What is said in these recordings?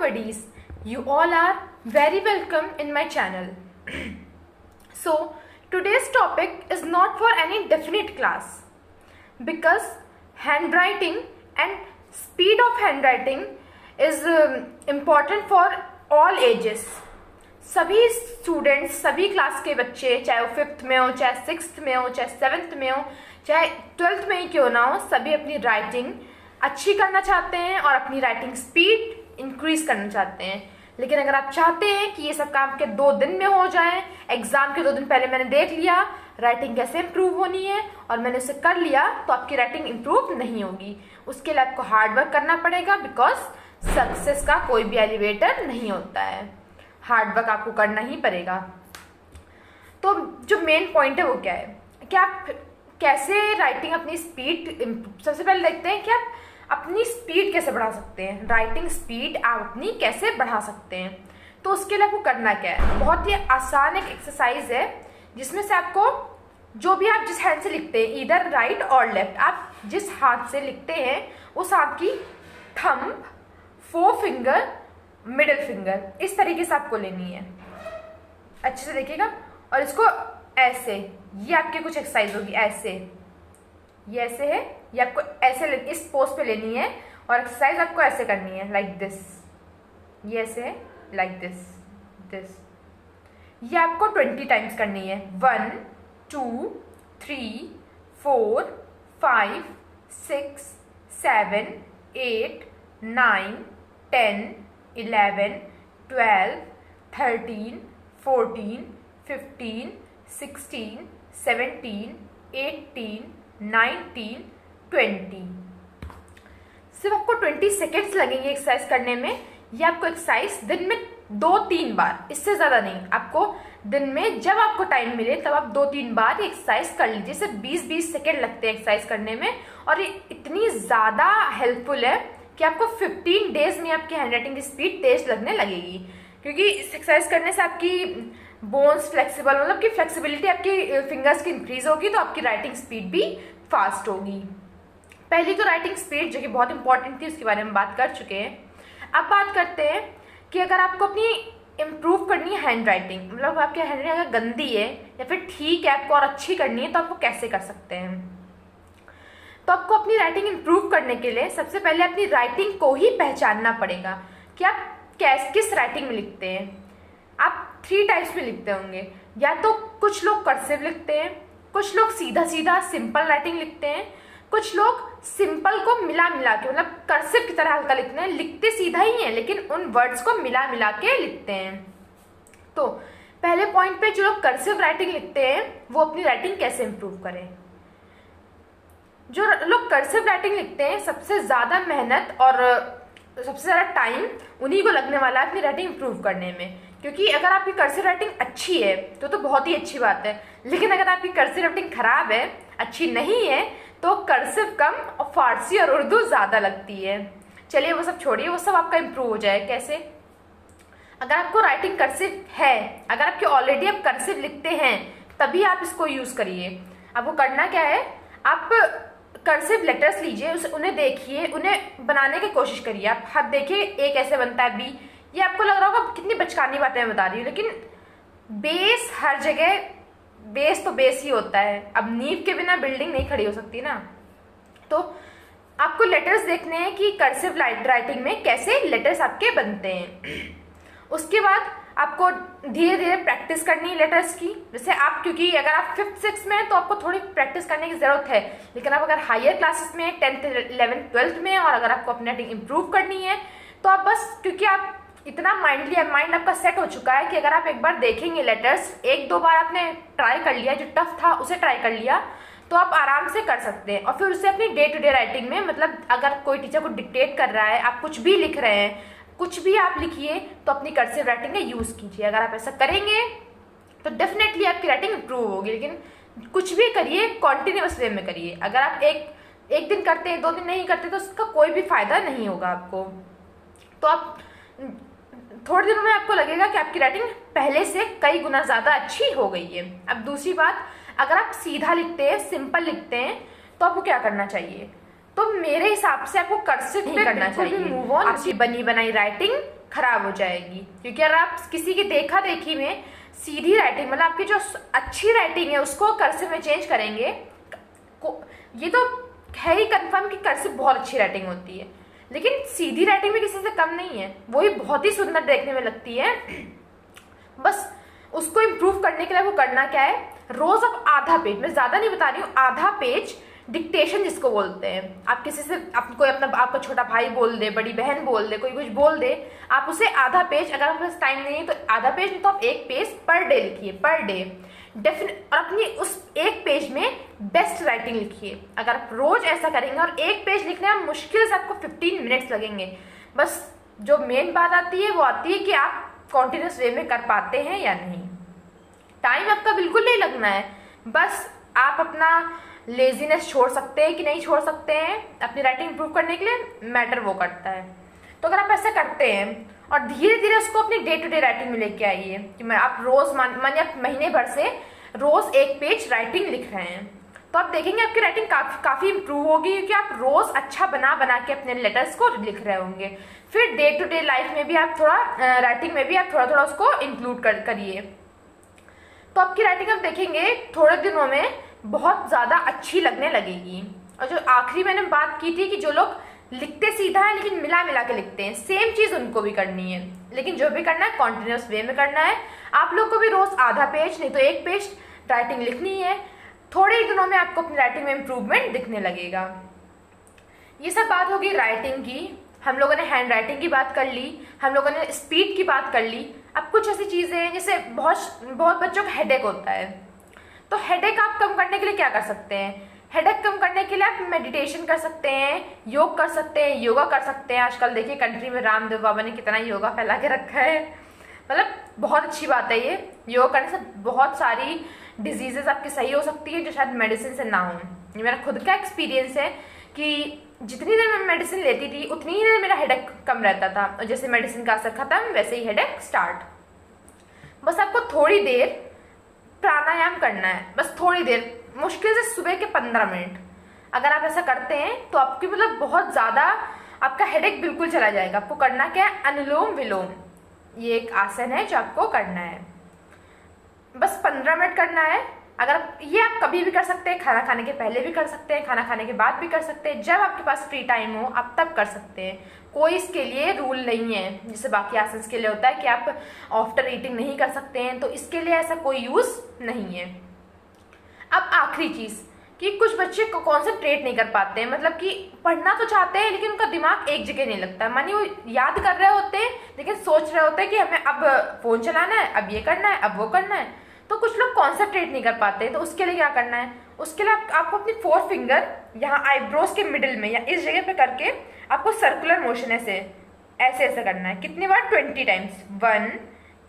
buddies, you all are very welcome in my channel. So today's topic is not for any definite class because handwriting and speed of handwriting is important for all ages. सभी students, सभी class के बच्चे, चाहे वो 5th में हो, चाहे 6th में हो, चाहे 7th में हो, चाहे 12th में ही क्यों ना हो, सभी अपनी राइटिंग अच्छी करना चाहते हैं और अपनी राइटिंग स्पीड इंक्रीज करना चाहते हैं. लेकिन अगर आप चाहते हैं कि ये सब काम के 2 दिन में हो जाए, एग्जाम के 2 दिन पहले मैंने देख लिया राइटिंग कैसे इम्प्रूव होनी है और मैंने उसे कर लिया, तो आपकी राइटिंग इम्प्रूव नहीं होगी. उसके लिए आपको हार्ड वर्क करना पड़ेगा बिकॉज सक्सेस का कोई भी एलिवेटर नहीं होता है. हार्ड वर्क आपको करना ही पड़ेगा. तो जो मेन पॉइंट है वो क्या है कि आप कैसे राइटिंग अपनी स्पीड, सबसे पहले देखते हैं कि आप अपनी स्पीड कैसे बढ़ा सकते हैं. राइटिंग स्पीड आप अपनी कैसे बढ़ा सकते हैं. तो उसके लिए आपको करना क्या है, बहुत ही आसान एक एक्सरसाइज है जिसमें से आपको जो भी आप जिस हैंड से लिखते हैं, इधर राइट और लेफ्ट, आप जिस हाथ से लिखते हैं उस हाथ की थंब, 4 फिंगर, मिडिल फिंगर इस तरीके से आपको लेनी है. अच्छे से देखिएगा. और इसको ऐसे, ये आपकी कुछ एक्सरसाइज होगी. ऐसे, ये ऐसे है, ये आपको ऐसे इस पोज पे लेनी है और एक्सरसाइज आपको ऐसे करनी है, लाइक दिस. ये ऐसे है, लाइक दिस, दिस. ये आपको 20 टाइम्स करनी है. 1 2 3 4 5 6 7 8 9 10 11 12 13 14 15 16 17 18 19 20. सिर्फ आपको 20 सेकेंड्स लगेंगे एक्सरसाइज करने में. ये आपको एक्सरसाइज दिन में 2-3 बार, इससे ज़्यादा नहीं. आपको दिन में जब आपको टाइम मिले तब आप 2-3 बार ये एक्सरसाइज कर लीजिए. सिर्फ 20-20 सेकेंड लगते हैं एक्सरसाइज करने में और ये इतनी ज़्यादा हेल्पफुल है कि आपको 15 डेज में आपकी हैंडराइटिंग की स्पीड तेज लगने लगेगी. क्योंकि इस एक्सरसाइज करने से आपकी बोन्स फ्लेक्सिबल, मतलब कि फ्लेक्सिबिलिटी आपकी फिंगर्स की इंक्रीज होगी, तो आपकी राइटिंग स्पीड भी फास्ट होगी. पहली तो राइटिंग स्पीड जो कि बहुत इंपॉर्टेंट थी, उसके बारे में बात कर चुके हैं. अब बात करते हैं कि अगर आपको अपनी इम्प्रूव करनी है हैंड राइटिंग, मतलब आपकी हैंड राइटिंग अगर गंदी है या फिर ठीक है, आपको और अच्छी करनी है, तो आपको कैसे कर सकते हैं. तो आपको अपनी राइटिंग इम्प्रूव करने के लिए सबसे पहले अपनी राइटिंग को ही पहचानना पड़ेगा कि आप किस राइटिंग में लिखते हैं. आप 3 टाइप्स में लिखते होंगे. या तो कुछ लोग कर्सिव लिखते हैं, कुछ लोग सीधा सीधा सिंपल राइटिंग लिखते हैं, कुछ लोग सिंपल को मिला मिला के, मतलब कर्सिव की तरह हल्का लिखते हैं, लिखते सीधा ही है लेकिन उन वर्ड्स को मिला मिला के लिखते हैं. तो पहले पॉइंट पे जो लोग कर्सिव राइटिंग लिखते हैं वो अपनी राइटिंग कैसे इंप्रूव करें. जो लोग कर्सिव राइटिंग लिखते हैं सबसे ज़्यादा मेहनत और सबसे ज़्यादा टाइम उन्हीं को लगने वाला है अपनी राइटिंग इंप्रूव करने में. क्योंकि अगर आपकी कर्सिव राइटिंग अच्छी है तो बहुत ही अच्छी बात है, लेकिन अगर आपकी कर्सिव राइटिंग खराब है, अच्छी नहीं है, तो कर्सिव कम और फारसी और उर्दू ज़्यादा लगती है. चलिए वो सब छोड़िए, वो सब आपका इंप्रूव हो जाए. कैसे? अगर आपको राइटिंग कर्सिव है, अगर आपके ऑलरेडी आप कर्सिव लिखते हैं, तभी आप इसको यूज़ करिए. आपको करना क्या है, आप कर्सिव लेटर्स लीजिए, उन्हें देखिए, उन्हें बनाने की कोशिश करिए. आप हाथ देखिए, एक ऐसे बनता है बी. ये आपको लग रहा होगा कितनी बचकानी बातें मैं बता रही हूँ, लेकिन बेस हर जगह, बेस तो बेस ही होता है. अब नींव के बिना बिल्डिंग नहीं खड़ी हो सकती ना. तो आपको लेटर्स देखने हैं कि कर्सिव राइटिंग में कैसे लेटर्स आपके बनते हैं. उसके बाद आपको धीरे धीरे प्रैक्टिस करनी है लेटर्स की. जैसे आप, क्योंकि अगर आप 5th 6th में हैं तो आपको थोड़ी प्रैक्टिस करने की ज़रूरत है, लेकिन आप अगर हायर क्लासेस में 10th 11th 12th में और अगर आपको अपनी राइटिंग इंप्रूव करनी है तो आप बस, क्योंकि आप इतना माइंड आपका सेट हो चुका है कि अगर आप एक बार देखेंगे लेटर्स, 1-2 बार आपने ट्राई कर लिया, जो टफ था उसे ट्राई कर लिया, तो आप आराम से कर सकते हैं. और फिर उससे अपनी डे टू डे राइटिंग में, मतलब अगर कोई टीचर को डिक्टेट कर रहा है, आप कुछ भी लिख रहे हैं, कुछ भी आप लिखिए, तो अपनी कर्सिव राइटिंग का यूज़ कीजिए. अगर आप ऐसा करेंगे तो डेफिनेटली आपकी राइटिंग इंप्रूव होगी. लेकिन कुछ भी करिए, कॉन्टिन्यूअस वे में करिए. अगर आप एक दिन करते हैं, 2 दिन नहीं करते, तो उसका कोई भी फायदा नहीं होगा आपको. तो आप थोड़े दिनों में आपको लगेगा कि आपकी राइटिंग पहले से कई गुना ज़्यादा अच्छी हो गई है. अब दूसरी बात, अगर आप सीधा लिखते हैं, सिंपल लिखते हैं, तो आपको क्या करना चाहिए. तो मेरे हिसाब से आपको कर्सिव नहीं करना चाहिए. मूव ऑन, आपकी बनी बनाई राइटिंग खराब हो जाएगी। क्योंकि अगर आप किसी की देखा देखी में सीधी राइटिंग, मतलब आपकी जो अच्छी राइटिंग है उसको कर्सिव में चेंज करेंगे, ये तो है ही कंफर्म कि कर्सिव बहुत अच्छी राइटिंग होती है, लेकिन सीधी राइटिंग भी किसी से कम नहीं है, वो ही बहुत ही सुंदर देखने में लगती है। बस उसको इम्प्रूव करने के लिए वो करना क्या है, रोज आप आधा पेज, मैं ज्यादा नहीं बता रही हूँ, आधा पेज डिक्टेशन जिसको बोलते हैं, आप किसी से कोई अपना आपका छोटा भाई बोल दे, बड़ी बहन बोल दे, कोई कुछ बोल दे, आप उसे आधा पेज, अगर आपके पास टाइम नहीं है तो आधा पेज नहीं तो आप एक पेज पर डे लिखिए, पर डे डेफिनेट, और अपनी उस एक पेज में बेस्ट राइटिंग लिखिए। अगर आप रोज ऐसा करेंगे, और एक पेज लिखने में मुश्किल से आपको 15 मिनट्स लगेंगे। बस जो मेन बात आती है वो आती है कि आप कॉन्टिन्यूस वे में कर पाते हैं या नहीं। टाइम आपका बिल्कुल नहीं लगना है, बस आप अपना लेजीनेस छोड़ सकते हैं कि नहीं छोड़ सकते हैं अपनी राइटिंग इंप्रूव करने के लिए, मैटर वो करता है। तो अगर आप ऐसा करते हैं और धीरे धीरे उसको अपनी डे टू डे राइटिंग में लेके आइए कि मैं आप रोज मानिए आप महीने भर से रोज एक पेज राइटिंग लिख रहे हैं, तो आप देखेंगे आपकी राइटिंग काफी इंप्रूव होगी, क्योंकि आप रोज अच्छा बना बना के अपने लेटर्स को लिख रहे होंगे। फिर डे टू डे लाइफ में भी आप थोड़ा राइटिंग में भी आप थोड़ा थोड़ा उसको इंक्लूड करिए, तो आपकी राइटिंग आप देखेंगे थोड़े दिनों में बहुत ज्यादा अच्छी लगने लगेगी। और जो आखिरी मैंने बात की थी कि जो लोग लिखते सीधा है लेकिन मिला मिला के लिखते हैं, सेम चीज उनको भी करनी है, लेकिन जो भी करना है कॉन्टिन्यूस वे में करना है। आप लोग को भी रोज आधा पेज नहीं तो एक पेज राइटिंग लिखनी है, थोड़े ही दिनों में आपको अपनी राइटिंग में इम्प्रूवमेंट दिखने लगेगा। ये सब बात होगी राइटिंग की। हम लोगों ने हैंड राइटिंग की बात कर ली, हम लोगों ने स्पीड की बात कर ली। अब कुछ ऐसी चीजें हैं जैसे बहुत बच्चों को हेडेक होता है, तो हेडेक आप कम करने के लिए क्या कर सकते हैं? हेडेक कम करने के लिए आप मेडिटेशन कर सकते हैं, योग कर सकते हैं, योगा कर सकते हैं। आजकल देखिए कंट्री में रामदेव बाबा ने कितना योगा फैला के रखा है, मतलब बहुत अच्छी बात है ये। योग करने से बहुत सारी डिजीजेस आपकी सही हो सकती है जो शायद मेडिसिन से ना हो। ये मेरा खुद का एक्सपीरियंस है कि जितनी देर मैं मेडिसिन लेती थी उतनी ही देर मेरा हेडेक कम रहता था, और जैसे मेडिसिन का असर खत्म वैसे ही हेडेक स्टार्ट। बस आपको थोड़ी देर प्राणायाम करना है, बस थोड़ी देर, मुश्किल से सुबह के 15 मिनट। अगर आप ऐसा करते हैं तो आपकी मतलब बहुत ज्यादा आपका हेडेक बिल्कुल चला जाएगा। आपको करना क्या है, अनुलोम विलोम, ये एक आसन है जो आपको करना है, बस 15 मिनट करना है। अगर ये आप कभी भी कर सकते हैं, खाना खाने के पहले भी कर सकते हैं, खाना खाने के बाद भी कर सकते हैं, जब आपके पास फ्री टाइम हो आप तब कर सकते हैं। कोई इसके लिए रूल नहीं है, जैसे बाकी आसन के लिए होता है कि आप आफ्टर ईटिंग नहीं कर सकते हैं, तो इसके लिए ऐसा कोई यूज नहीं है। अब आखिरी चीज कि कुछ बच्चे कॉन्सेंट्रेट नहीं कर पाते हैं, मतलब कि पढ़ना तो चाहते हैं लेकिन उनका दिमाग एक जगह नहीं लगता। मानिए वो याद कर रहे होते हैं लेकिन सोच रहे होते हैं कि हमें अब फोन चलाना है, अब ये करना है, अब वो करना है, तो कुछ लोग कॉन्सेंट्रेट नहीं कर पाते। तो उसके लिए क्या करना है, उसके लिए आपको अपनी 4 फिंगर यहाँ आईब्रोज के मिडिल में या इस जगह पे करके आपको सर्कुलर मोशन ऐसे ऐसे ऐसे करना है। कितनी बार, 20 टाइम्स। 1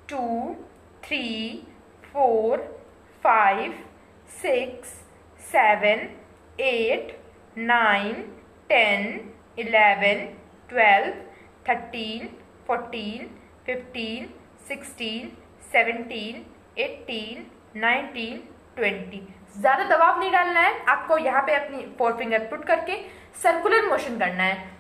2 3 4 5 6 7 8 9 10 11 12 13 14 15 16 17 18 19 20। ज्यादा दबाव नहीं डालना है आपको, यहाँ पे अपनी 4 फिंगर पुट करके सर्कुलर मोशन करना है।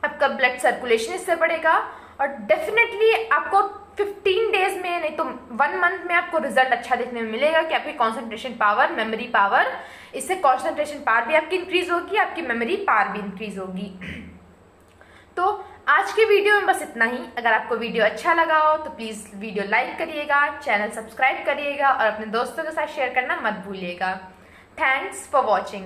आपका ब्लड सर्कुलेशन इससे बढ़ेगा और डेफिनेटली आपको 15 डेज में नहीं तो 1 मंथ में आपको रिजल्ट अच्छा देखने में मिलेगा कि आपकी कंसंट्रेशन पावर, मेमोरी पावर, इससे कंसंट्रेशन पावर भी आपकी इंक्रीज होगी, आपकी मेमोरी पावर भी इंक्रीज होगी। तो आज की वीडियो में बस इतना ही। अगर आपको वीडियो अच्छा लगा हो तो प्लीज़ वीडियो लाइक करिएगा, चैनल सब्सक्राइब करिएगा और अपने दोस्तों के साथ शेयर करना मत भूलिएगा। Thanks for watching.